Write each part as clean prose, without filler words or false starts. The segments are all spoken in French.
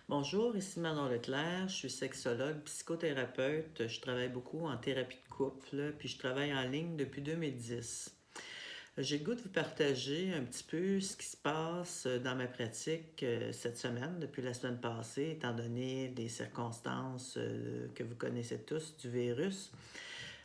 Bonjour, ici Manon Leclerc, je suis sexologue, psychothérapeute, je travaille beaucoup en thérapie de couple, puis je travaille en ligne depuis 2010. J'ai le goût de vous partager un petit peu ce qui se passe dans ma pratique cette semaine, depuis la semaine passée, étant donné les circonstances que vous connaissez tous du virus.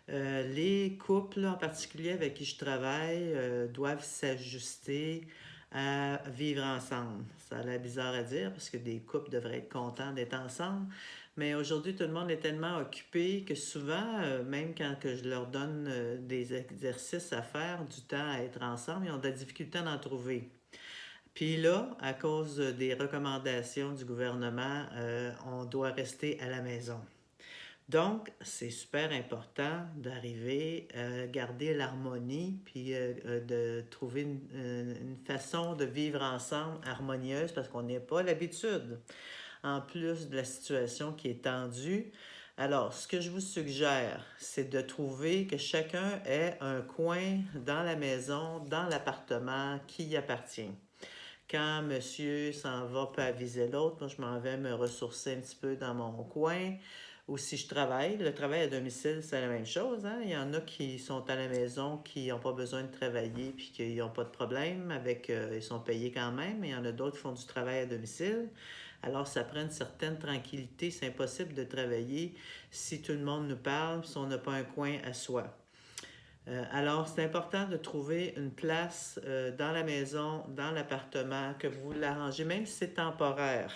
Les couples en particulier avec qui je travaille doivent s'ajuster à vivre ensemble. Ça a l'air bizarre à dire parce que des couples devraient être contents d'être ensemble, mais aujourd'hui tout le monde est tellement occupé que souvent, même quand que je leur donne des exercices à faire, du temps à être ensemble, ils ont de la difficulté à en trouver. Puis là, à cause des recommandations du gouvernement, on doit rester à la maison. Donc, c'est super important d'arriver à garder l'harmonie, puis de trouver une façon de vivre ensemble harmonieuse parce qu'on n'a pas l'habitude, en plus de la situation qui est tendue. Alors, ce que je vous suggère, c'est de trouver que chacun ait un coin dans la maison, dans l'appartement qui y appartient. Quand monsieur s'en va peut aviser l'autre, moi je m'en vais me ressourcer un petit peu dans mon coin. Ou si je travaille, le travail à domicile, c'est la même chose. Hein? Il y en a qui sont à la maison, qui n'ont pas besoin de travailler, puis qui n'ont pas de problème avec, ils sont payés quand même. Mais il y en a d'autres qui font du travail à domicile. Alors, ça prend une certaine tranquillité. C'est impossible de travailler si tout le monde nous parle, si on n'a pas un coin à soi. Alors, c'est important de trouver une place dans la maison, dans l'appartement, que vous l'arrangez, même si c'est temporaire,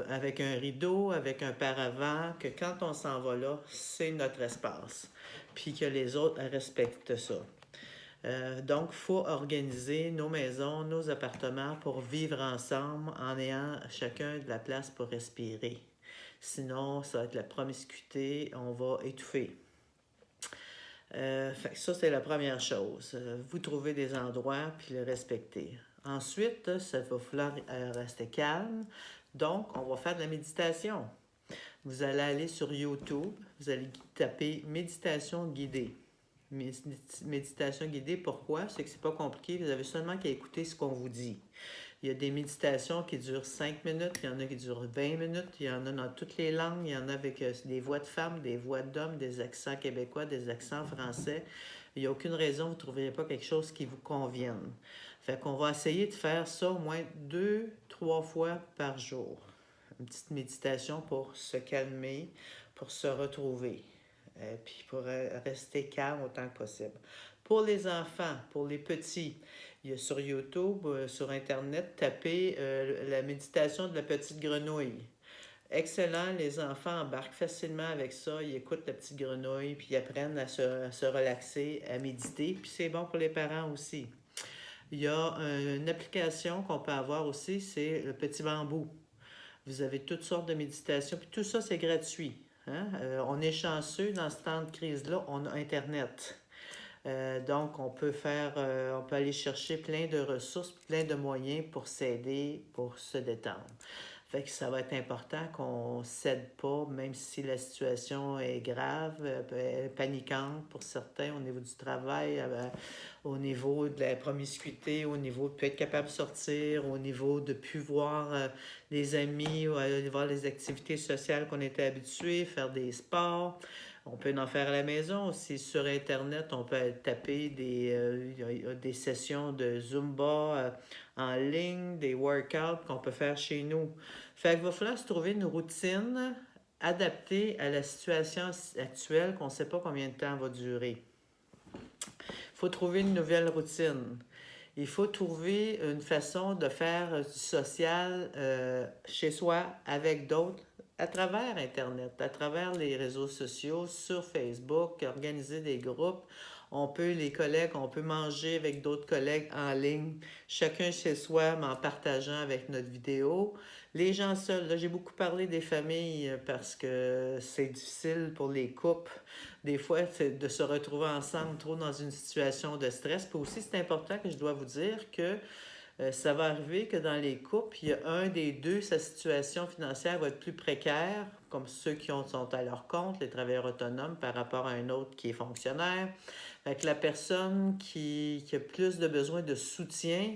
avec un rideau, avec un paravent, que quand on s'en va là, c'est notre espace, puis que les autres respectent ça. Donc, il faut organiser nos maisons, nos appartements pour vivre ensemble en ayant chacun de la place pour respirer. Sinon, ça va être la promiscuité, on va étouffer. Fait que ça, c'est la première chose. Vous trouvez des endroits puis le respecter. Ensuite, ça va falloir rester calme. Donc, on va faire de la méditation. Vous allez aller sur YouTube, vous allez taper méditation guidée. Méditation guidée, pourquoi? C'est que c'est pas compliqué, vous avez seulement qu'à écouter ce qu'on vous dit. Il y a des méditations qui durent 5 minutes, il y en a qui durent 20 minutes, il y en a dans toutes les langues, il y en a avec des voix de femmes, des voix d'hommes, des accents québécois, des accents français. Il n'y a aucune raison, vous ne trouverez pas quelque chose qui vous convienne. Fait qu'on va essayer de faire ça au moins 2, 3 fois par jour. Une petite méditation pour se calmer, pour se retrouver, puis pour rester calme autant que possible. Pour les enfants, pour les petits, il y a sur YouTube, sur Internet, tapez la méditation de la petite grenouille. Excellent, les enfants embarquent facilement avec ça, ils écoutent la petite grenouille, puis ils apprennent à se relaxer, à méditer, puis c'est bon pour les parents aussi. Il y a une application qu'on peut avoir aussi, c'est le Petit Bambou. Vous avez toutes sortes de méditations, puis tout ça, c'est gratuit. Hein? On est chanceux dans ce temps de crise-là, on a Internet. Donc, on peut aller chercher plein de ressources, plein de moyens pour s'aider, pour se détendre. Fait que ça va être important qu'on ne cède pas, même si la situation est grave, paniquante pour certains au niveau du travail, au niveau de la promiscuité, au niveau de ne plus être capable de sortir, au niveau de ne plus voir les amis, ou aller voir les activités sociales qu'on était habitués, faire des sports. On peut en faire à la maison aussi. Sur Internet, on peut taper des sessions de Zumba en ligne, des workouts qu'on peut faire chez nous. Fait qu'il va falloir se trouver une routine adaptée à la situation actuelle qu'on ne sait pas combien de temps va durer. Il faut trouver une nouvelle routine. Il faut trouver une façon de faire du social chez soi, avec d'autres, à travers Internet, à travers les réseaux sociaux, sur Facebook, organiser des groupes. Les collègues, on peut manger avec d'autres collègues en ligne, chacun chez soi, mais en partageant avec notre vidéo. Les gens seuls, là, j'ai beaucoup parlé des familles parce que c'est difficile pour les couples. Des fois, c'est de se retrouver ensemble trop dans une situation de stress. Puis aussi, c'est important que je dois vous dire que ça va arriver que dans les couples, il y a un des deux, sa situation financière va être plus précaire, comme ceux sont à leur compte, les travailleurs autonomes, par rapport à un autre qui est fonctionnaire. Fait que la personne qui a plus de besoin de soutien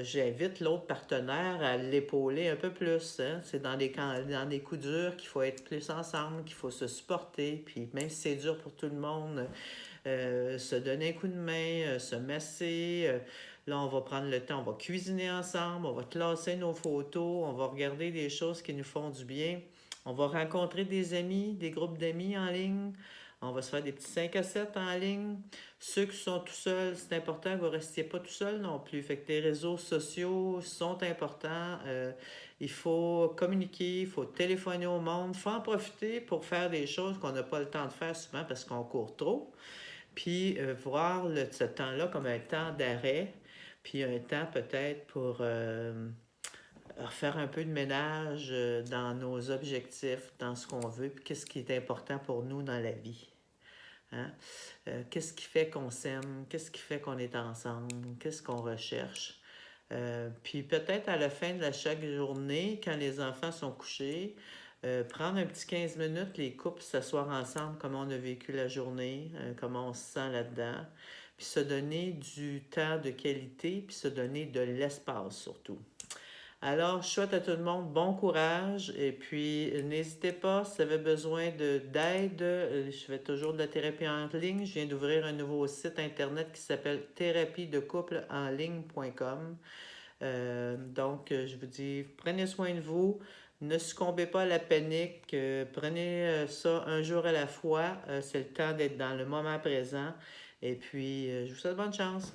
j'invite l'autre partenaire à l'épauler un peu plus. Hein. C'est dans des coups durs qu'il faut être plus ensemble, qu'il faut se supporter. Puis même si c'est dur pour tout le monde, se donner un coup de main, se masser. Là, on va prendre le temps, on va cuisiner ensemble, on va classer nos photos, on va regarder des choses qui nous font du bien. On va rencontrer des amis, des groupes d'amis en ligne. On va se faire des petits 5 à 7 en ligne. Ceux qui sont tout seuls, c'est important que vous ne restiez pas tout seul non plus. Fait que les réseaux sociaux sont importants. Il faut communiquer, il faut téléphoner au monde. Il faut en profiter pour faire des choses qu'on n'a pas le temps de faire souvent parce qu'on court trop. Puis voir ce temps-là comme un temps d'arrêt, puis un temps peut-être pour faire un peu de ménage dans nos objectifs, dans ce qu'on veut, puis qu'est-ce qui est important pour nous dans la vie. Hein? Qu'est-ce qui fait qu'on s'aime? Qu'est-ce qui fait qu'on est ensemble? Qu'est-ce qu'on recherche? Puis peut-être à la fin de chaque journée, quand les enfants sont couchés, prendre un petit 15 minutes, les couples s'asseoir ensemble, comment on a vécu la journée, comment on se sent là-dedans, puis se donner du temps de qualité, puis se donner de l'espace surtout. Alors, je souhaite à tout le monde bon courage et puis n'hésitez pas si vous avez besoin d'aide. Je fais toujours de la thérapie en ligne. Je viens d'ouvrir un nouveau site internet qui s'appelle thérapiedecoupleenligne.com. Donc, je vous dis, prenez soin de vous. Ne succombez pas à la panique. Prenez ça un jour à la fois. C'est le temps d'être dans le moment présent. Et puis, je vous souhaite bonne chance.